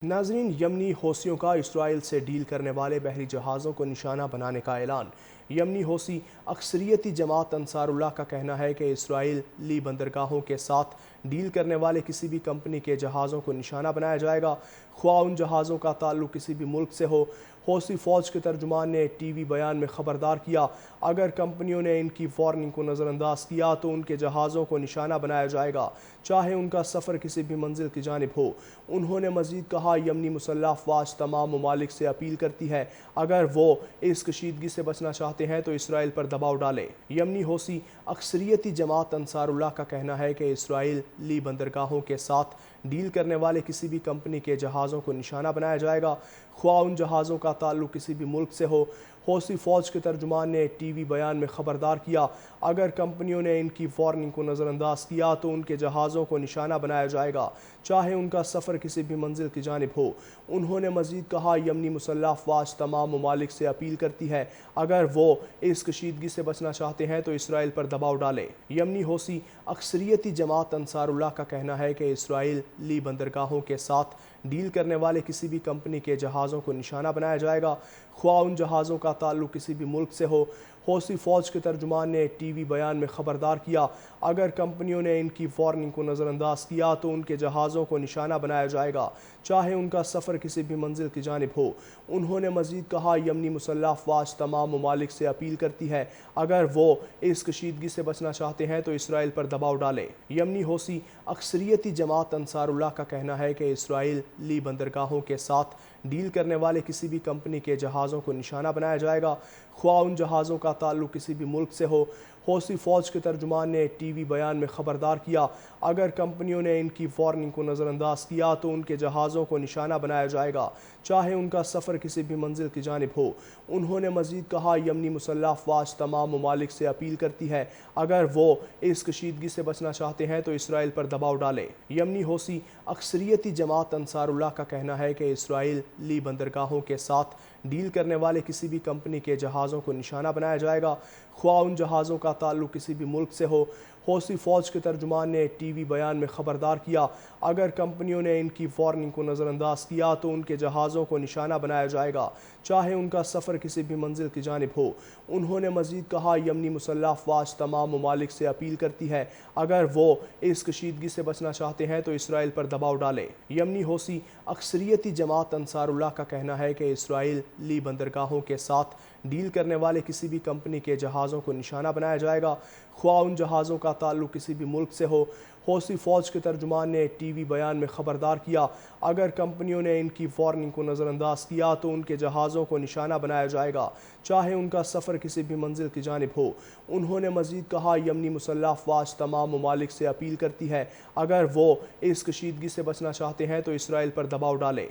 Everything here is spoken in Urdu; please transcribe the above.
ناظرین، یمنی حوثیوں کا اسرائیل سے ڈیل کرنے والے بحری جہازوں کو نشانہ بنانے کا اعلان۔ یمنی حوثی اکثریتی جماعت انصار اللہ کا کہنا ہے کہ اسرائیلی بندرگاہوں کے ساتھ ڈیل کرنے والے کسی بھی کمپنی کے جہازوں کو نشانہ بنایا جائے گا، خواہ ان جہازوں کا تعلق کسی بھی ملک سے ہو۔ حوثی فوج کے ترجمان نے ٹی وی بیان میں خبردار کیا، اگر کمپنیوں نے ان کی وارننگ کو نظر انداز کیا تو ان کے جہازوں کو نشانہ بنایا جائے گا، چاہے ان کا سفر کسی بھی منزل کی جانب ہو۔ انہوں نے مزید کہا، یمنی مسلح افواج تمام ممالک سے اپیل کرتی ہے، اگر وہ اس کشیدگی سے بچنا چاہتے ہیں تو اسرائیل پر دباؤ ڈالیں۔ یمنی حوثی اکثریتی جماعت انصار اللہ کا کہنا ہے کہ اسرائیلی بندرگاہوں کے ساتھ ڈیل کرنے والے کسی بھی کمپنی کے جہازوں کو نشانہ بنایا جائے گا، خواہ ان جہازوں کا تعلق کسی بھی ملک سے ہو۔ حوثی فوج کے ترجمان نے ٹی وی بیان میں خبردار کیا، اگر کمپنیوں نے ان کی وارننگ کو نظر انداز کیا تو ان کے جہازوں کو نشانہ بنایا جائے گا، چاہے ان کا سفر کسی بھی منزل کی جانب ہو۔ انہوں نے مزید کہا، یمنی مسلح افواج تمام ممالک سے اپیل کرتی ہے، اگر وہ اس کشیدگی سے بچنا چاہتے ہیں تو اسرائیل پر دباؤ ڈالیں۔ یمنی حوثی اکثریتی جماعت انصار اللہ کا کہنا ہے کہ اسرائیلی بندرگاہوں کے ساتھ ڈیل کرنے والے کسی بھی کمپنی کے جہازوں کو نشانہ بنایا جائے گا، خواہ ان جہازوں کا تعلق کسی بھی ملک سے ہو۔ حوثی فوج کے ترجمان نے ٹی وی بیان میں خبردار کیا، اگر کمپنیوں نے ان کی وارننگ کو نظر انداز کیا تو ان کے جہازوں کو نشانہ بنایا جائے گا، چاہے ان کا سفر کسی بھی منزل کی جانب ہو۔ انہوں نے مزید کہا، یمنی مسلح افواج تمام ممالک سے اپیل کرتی ہے، اگر وہ اس کشیدگی سے بچنا چاہتے ہیں تو اسرائیل پر دباؤ ڈالیں۔ یمنی حوثی اکثریتی جماعت انصار اللہ کا کہنا ہے کہ اسرائیلی بندرگاہوں کے ساتھ ڈیل کرنے والے کسی بھی کمپنی کے جہازوں کو نشانہ بنایا جائے گا، خواہ ان جہازوں کا تعلق کسی بھی ملک سے ہو۔ حوثی فوج کے ترجمان نے ٹی وی بیان میں خبردار کیا، اگر کمپنیوں نے ان کی وارننگ کو نظر انداز کیا تو ان کے جہازوں کو نشانہ بنایا جائے گا، چاہے ان کا سفر کسی بھی منزل کی جانب ہو۔ انہوں نے مزید کہا، یمنی مسلح افواج تمام ممالک سے اپیل کرتی ہے، اگر وہ اس کشیدگی سے بچنا چاہتے ہیں تو اسرائیل پر دباؤ ڈالیں۔ یمنی حوثی اکثریتی جماعت انصار اللہ کا کہنا ہے کہ اسرائیلی بندرگاہوں کے ساتھ ڈیل کرنے والے کسی بھی کمپنی کے جہازوں کو نشانہ بنایا جائے گا، خواہ ان جہازوں کا تعلق کسی بھی ملک سے ہو۔ حوثی فوج کے ترجمان نے ٹی وی بیان میں خبردار کیا، اگر کمپنیوں نے ان کی وارننگ کو نظر انداز کیا تو ان کے جہازوں کو نشانہ بنایا جائے گا، چاہے ان کا سفر کسی بھی منزل کی جانب ہو۔ انہوں نے مزید کہا، یمنی مسلح افواج تمام ممالک سے اپیل کرتی ہے، اگر وہ اس کشیدگی سے بچنا چاہتے ہیں تو اسرائیل پر دباؤ ڈالیں۔ یمنی حوثی اکثریتی جماعت انصار اللہ کا کہنا ہے کہ اسرائیلی بندرگاہوں کے ساتھ ڈیل کرنے والے کسی بھی کمپنی کے جہازوں کو نشانہ بنایا جائے گا، خواہ ان جہازوں کا تعلق کسی بھی ملک سے ہو۔ حوثی فوج کے ترجمان نے ٹی وی بیان میں خبردار کیا، اگر کمپنیوں نے ان کی وارننگ کو نظر انداز کیا تو ان کے جہازوں کو نشانہ بنایا جائے گا، چاہے ان کا سفر کسی بھی منزل کی جانب ہو۔ انہوں نے مزید کہا، یمنی مسلح افواج تمام ممالک سے اپیل کرتی ہے، اگر وہ اس کشیدگی سے بچنا چاہتے ہیں تو اسرائیل پر دباؤ ڈالیں۔